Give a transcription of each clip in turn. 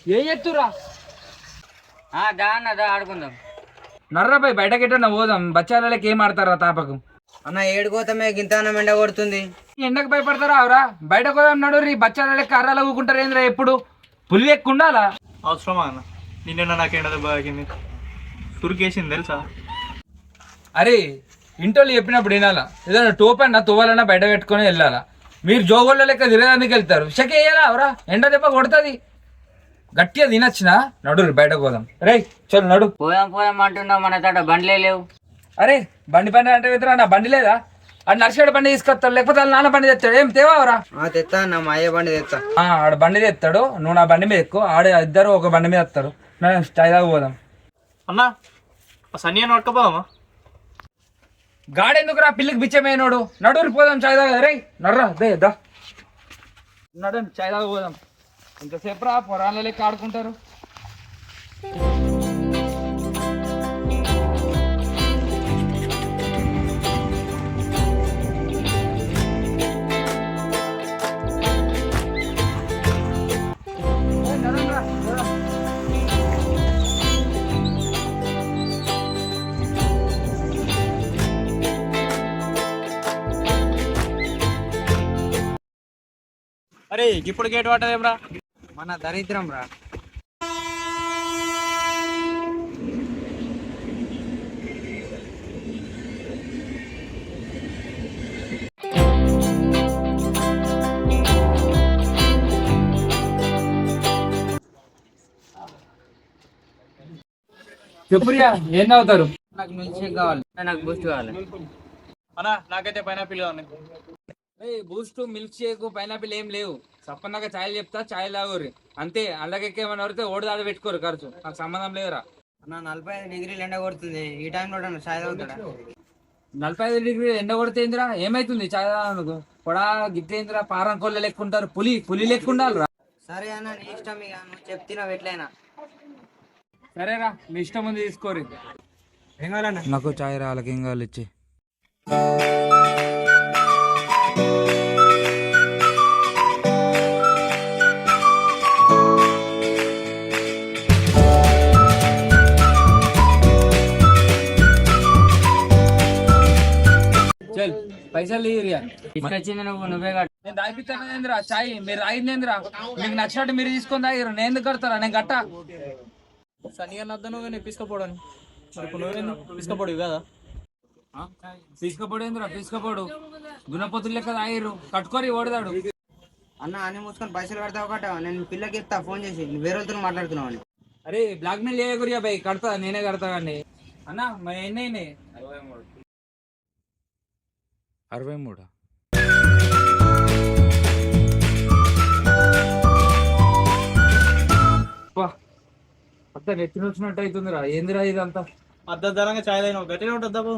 ఏం చెప్తురా? దా అన్న దా ఆడుకుందాం. నర్రపై బయటకెట్టన్నా పోదాం. బచ్చాలకి ఏం ఆడతారా తాపకు? అన్న ఏడుకోతమే గింతానం ఎండ కొడుతుంది. ఎండకు భయపడతారా అవరా? బయట పోదాం నడు. రీ బచ్చాలకి కర్రలు ఊకుంటారు ఏంద్రా? ఎప్పుడు పులి ఎక్కువ ఉండాలా? అవసరమా అన్న? నిన్న నాకు ఎండ దెబ్బ తాకింది, సురికేసింది తెలుసా? అరే ఇంటోళ్ళు చెప్పినప్పుడు వినాలా? ఏదైనా టోపన్నా తువ్వాలన్నా బయట పెట్టుకొని వెళ్ళాలా? మీరు జోగోళ్ళ లెక్క తిరగడానికి వెళ్తారు. చెక్ వేయాలా అవరా? ఎండ దెబ్బ కొడుతుంది. గట్టిగా తినొచ్చిన నడు బయటకు పోదాం. రే చల్ నడు. పోదాం పోదాం అంటున్నావు, మన తోట బండ్లే లేవు. అరే బండి పని అంటే వెళ్తారా? నా బండి లేదా? ఆడు నర్సాడు బండి తీసుకొస్తాడు, లేకపోతే వాళ్ళ నాన్న బండి తెస్తాడు. ఏం తేవావరా? తెస్తా అన్న, మా అయ్య బండి తెస్తా. ఆడు బండి తెస్తాడు, నువ్వు నా బండి మీద ఎక్కువ. ఆడు ఇద్దరు ఒక బండి మీద వస్తారు. స్టైల్ దాకా పోదాం. అన్నా సన్నీ అని పట్టుకపోదామా? గాడెందుకురా? పిల్లికి బిచ్చమేనోడు. నడురు పోదాం చాయ్ దాకా. రే నర్రా దే దా నడు చాయ్ దాకా పోదాం. ఇంతసేపు రా పొరాళ్ళ లెక్క ఆడుకుంటారు. అరే ఇప్పుడు గేట్ పట్టదేమ్రా? మన దరిద్రం రా. చెప్పురియా ఏం తాగుతారు? నాకు మిల్క్ షేక్ కావాలి. నాకు బూస్ట్ కావాలి. అన్నా నాకైతే పైనాపిల్ కావాలి. బూస్ట్ మిల్క్ షేక్ పైనాపిల్ ఏం లేవు. సప్పన్నాక ఛాయలు చెప్తా, ఛాయ్ తాగుర్రి అంతే. అలాగేమని వరితే ఓడి దాడి పెట్టుకోరు. ఖర్చు నాకు సంబంధం లేదురా. అన్న 45 డిగ్రీలు ఎండ కొడుతుంది. ఈ టైంలో చాయ్ తాగుతాడా? 45 డిగ్రీలు ఎండ కొడితేందిరా? ఏమైతుంది ఛాయ్ తాగడానికి? పొడా గిట్టేందిరా? పారం కోళ్ళ లెక్కుంటారు. పులి లెక్కుండాలిరా. సరే అన్న, నీ ఇష్టం. ఇక నువ్వు చెప్తున్నా ఎట్లయినా. సరేరా మీ ఇష్టం ఉంది, తీసుకోరు. ఏం కావాలన్నా? నాకు ఛాయ్ రా. వాళ్ళకి ఏం కావాలి ఇచ్చి. చల్ పైసలు ఇయ్యరియా. తీసుకొచ్చింది నువ్వే కట్టు. నేను రాయిపిస్తానేంద్రా ఛాయ్. మీరు రాయిందేంద్రా? మీకు నచ్చినట్టు మీరు తీసుకొని తాగిరు. నేను ఎందుకు కడతారా? నేను కట్టా. సన్నీ అని వద్ద నువ్వే తీసుకుపోవడానికి. మరి ఇప్పుడు నువ్వే తీసుకుపోడు కదా? తీసుకపోడేంద్రా? తీసుకపోడు. దున్నపోతులు లెక్క తాగిరు. కట్టుకోరి ఓడదాడు. అన్న అని మూసుకొని పైసలు కడతావు కట్ట. నేను పిల్లకి చెప్తా ఫోన్ చేసి, నువ్వు వేరే వాళ్ళతో మాట్లాడుతున్నావు అని. అరే బ్లాక్ మెయిల్ చేయకురియా బై. కడతా, నేనే కడతా అండి. అన్న మరి ఎన్ని అయినాయి? 63. అంతా నెత్తిన వచ్చినట్టు అవుతుందిరా. ఏందిరా ఇదంతా? అర్ధంగా ఛాయ్ అయినా గట్టిగా ఉంటుంది.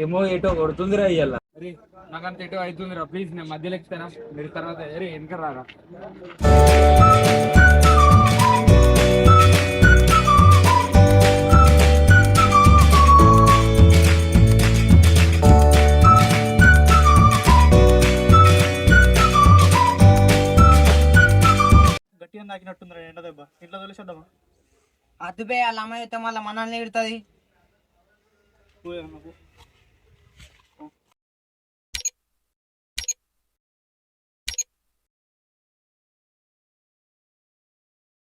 ఏమో ఏటో కొడుతుందిరా ఇయ్యాల. అరే నాకంత ఎటో అవుతుందిరా. ప్లీజ్ నేను మధ్యలో ఎక్కుతానా? మీరు తర్వాత అరే వెనక రారా. గట్టిగా నాకినట్టుందిరా ఎండ దెబ్బ. ఇంట్లో తెలిసేద్దామా? అతుపే వాళ్ళ అమ్మాయి అయితే మళ్ళీ మనల్ని ఎడుతుంది. పోయా